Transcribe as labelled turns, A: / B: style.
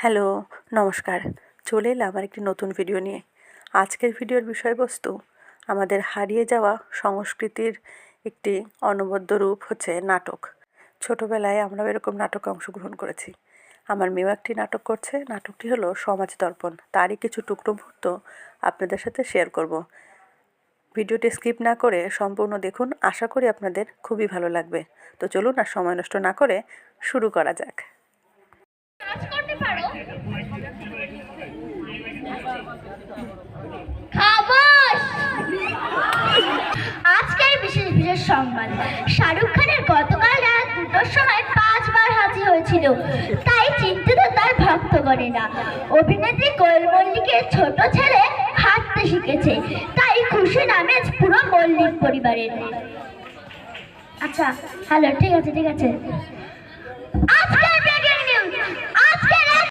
A: Hello, নমস্কার। চলে এলাম আর একটি নতুন ভিডিও নিয়ে। আজকের ভিডিওর বিষয়বস্তু আমাদের হারিয়ে যাওয়া সংস্কৃতির একটি অনবদ্য রূপ হচ্ছে নাটক। ছোটোবেলায় আমরাও এরকম নাটকে অংশগ্রহণ করেছি। আমার মেয়েও একটি নাটক করছে। নাটকটি হলো সমাজ দর্পণ। তারই কিছু টুকরো মুহূর্ত আপনাদের সাথে শেয়ার করব। ভিডিওটি স্কিপ না করে সম্পূর্ণ দেখুন। আশা করি আপনাদের খুবই ভালো লাগবে। তো চলুন আর সময় নষ্ট না করে শুরু করা যাক।
B: আজকের বিশেষ বিশেষ সংবাদ, শাহরুখ খানের গতকাল রাত 2টার সময় 5বার হাঁচি হয়েছিল, তাই চিন্তিত তার ভক্তগণেরা। অভিনেত্রী কোয়েল মল্লিকের ছোট ছেলে হাঁটতে শিখেছে, তাই খুশি নামেজ পুরো মল্লিক পরিবারের। আচ্ছা, হ্যালো, ঠিক আছে। আজকের